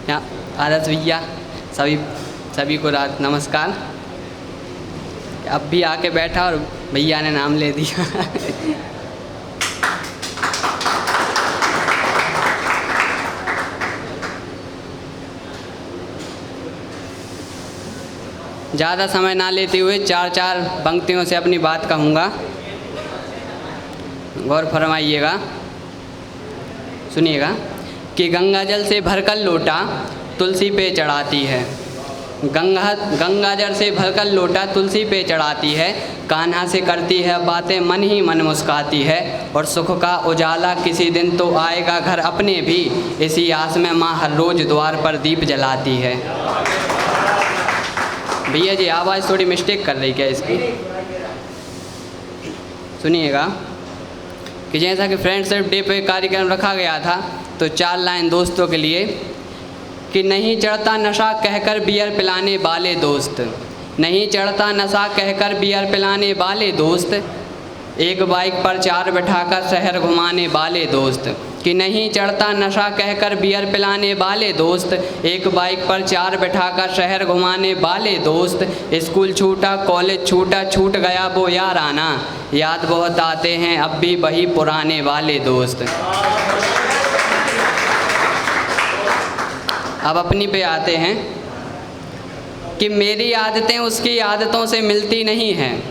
यहाँ आदर्श भैया, सभी को रात नमस्कार। अब भी आके बैठा और भैया ने नाम ले दिया। ज़्यादा समय ना लेते हुए चार पंक्तियों से अपनी बात कहूँगा, गौर फरमाइएगा, सुनिएगा। कि गंगा जल से भरकर लोटा तुलसी पे चढ़ाती है, गंगा जल से भरकर लोटा तुलसी पे चढ़ाती है, कान्हा से करती है बातें मन ही मन मुस्काती है, और सुख का उजाला किसी दिन तो आएगा घर अपने भी, इसी आस में माँ हर रोज द्वार पर दीप जलाती है। भैया जी आवाज़ थोड़ी मिस्टेक कर रही क्या इसकी, सुनिएगा। कि जैसा कि फ्रेंडशिप डे पे कार्यक्रम रखा गया था, तो 4 लाइन दोस्तों के लिए। कि नहीं चढ़ता नशा कहकर बियर पिलाने वाले दोस्त, नहीं चढ़ता नशा कहकर बियर पिलाने वाले दोस्त, एक बाइक पर 4 बिठाकर शहर घुमाने वाले दोस्त। कि नहीं चढ़ता नशा कहकर बियर पिलाने वाले दोस्त, एक बाइक पर 4 बिठाकर शहर घुमाने वाले दोस्त। स्कूल छूटा कॉलेज छूटा छूट गया वो यार आना, याद बहुत आते हैं अब भी वही पुराने वाले दोस्त। अब अपनी पे आते हैं। कि मेरी आदतें उसकी आदतों से मिलती नहीं हैं,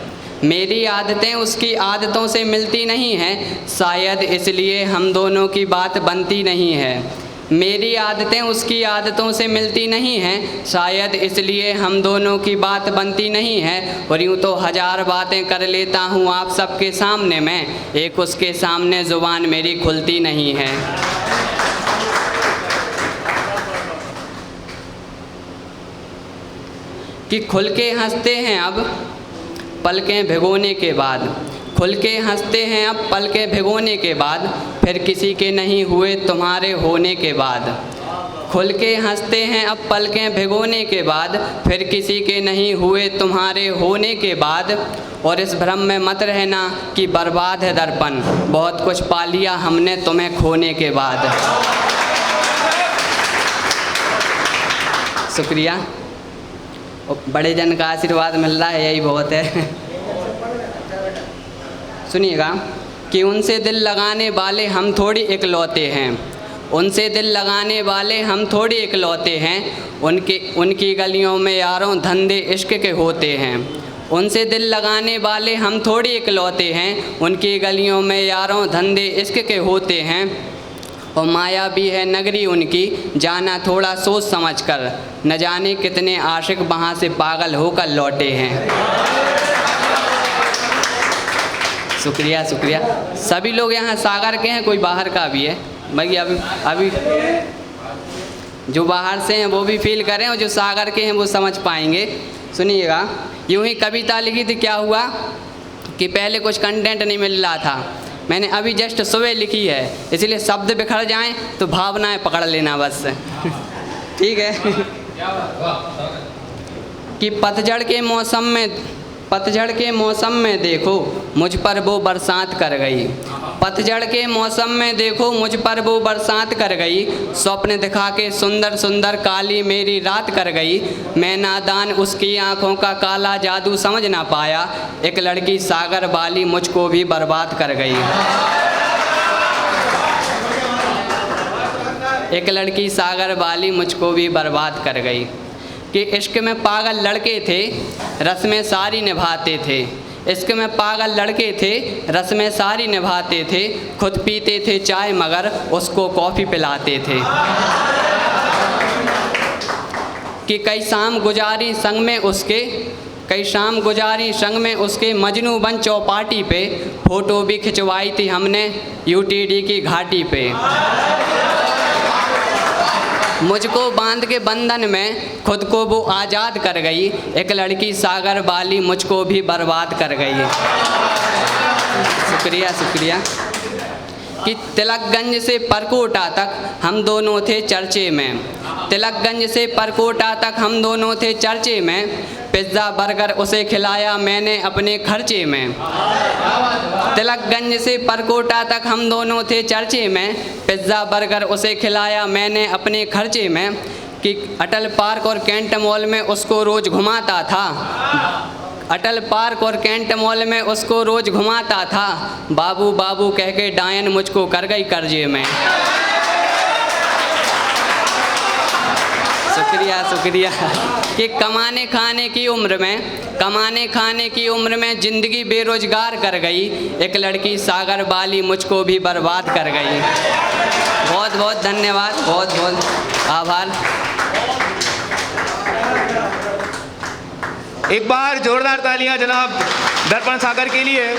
मेरी आदतें उसकी आदतों से मिलती नहीं हैं, शायद इसलिए हम दोनों की बात बनती नहीं है। मेरी आदतें उसकी आदतों से मिलती नहीं हैं, शायद इसलिए हम दोनों की बात बनती नहीं है। और यूँ तो 1000 बातें कर लेता हूँ आप सबके सामने मैं, एक उसके सामने ज़ुबान मेरी खुलती नहीं है। कि खुल के हंसते हैं अब पलकें भिगोने के बाद, खुल के हंसते हैं अब पलकें भिगोने के बाद, फिर किसी के नहीं हुए तुम्हारे होने के बाद। खुल के हंसते हैं अब पलकें भिगोने के बाद, फिर किसी के नहीं हुए तुम्हारे होने के बाद। और इस भ्रम में मत रहना कि बर्बाद है दर्पण, बहुत कुछ पा लिया हमने तुम्हें खोने के बाद। शुक्रिया, बड़े जन का आशीर्वाद मिल रहा है, यही बहुत है। सुनिएगा। कि उनसे दिल लगाने वाले हम थोड़ी इकलौते हैं, उनसे दिल लगाने वाले हम थोड़ी इकलौते हैं, उनकी गलियों में यारों धंधे इश्क के होते हैं। उनसे दिल लगाने वाले हम थोड़ी इकलौते हैं, उनकी गलियों में यारों धंधे इश्क के होते हैं। और माया भी है नगरी उनकी, जाना थोड़ा सोच समझ कर, न जाने कितने आशिक वहाँ से पागल होकर लौटे हैं। शुक्रिया शुक्रिया। सभी लोग यहाँ सागर के हैं, कोई बाहर का भी है भाई। अभी जो बाहर से हैं वो भी फील करें, और जो सागर के हैं वो समझ पाएंगे। सुनिएगा। यूँ ही कविता लिखी थी, क्या हुआ कि पहले कुछ कंटेंट नहीं मिल रहा था, मैंने अभी जस्ट सुबह लिखी है, इसलिए शब्द बिखर जाएं तो भावनाएं पकड़ लेना बस। ठीक है। कि पतझड़ के मौसम में देखो मुझ पर वो बरसात कर गई, पतझड़ के मौसम में देखो मुझ पर वो बरसात कर गई, स्वप्न दिखा के सुंदर सुंदर काली मेरी रात कर गई। मैं नादान उसकी आंखों का काला जादू समझ ना पाया, एक लड़की सागर वाली मुझको भी बर्बाद कर गई। एक लड़की सागर वाली मुझको भी बर्बाद कर गई। कि इश्क में पागल लड़के थे रस में सारी निभाते थे, इश्क में पागल लड़के थे रस में सारी निभाते थे, खुद पीते थे चाय मगर उसको कॉफ़ी पिलाते थे। कि कई शाम गुजारी संग में उसके मजनू बन चौपाटी पे, फ़ोटो भी खिंचवाई थी हमने यूटीडी की घाटी पे। मुझको बांध के बंधन में खुद को वो आज़ाद कर गई, एक लड़की सागर वाली मुझको भी बर्बाद कर गई। शुक्रिया शुक्रिया। कि तिलकगंज से परकोटा तक हम दोनों थे चर्चे में, तिलकगंज से परकोटा तक हम दोनों थे चर्चे में, पिज़्ज़ा बर्गर उसे खिलाया मैंने अपने खर्चे में। तिलकगंज से परकोटा तक हम दोनों थे चर्चे में, पिज़्ज़ा बर्गर उसे खिलाया मैंने अपने खर्चे में। कि अटल पार्क और कैंट मॉल में उसको रोज़ घुमाता था। अटल पार्क और कैंट मॉल में उसको रोज़ घुमाता था। बाबू बाबू कह के डायन मुझको कर गई कर्जे में। शुक्रिया शुक्रिया। कि कमाने खाने की उम्र में ज़िंदगी बेरोजगार कर गई। एक लड़की सागर वाली मुझको भी बर्बाद कर गई। बहुत बहुत धन्यवाद, बहुत बहुत आभार। एक बार जोरदार तालियां जनाब दर्पण सागर के लिए।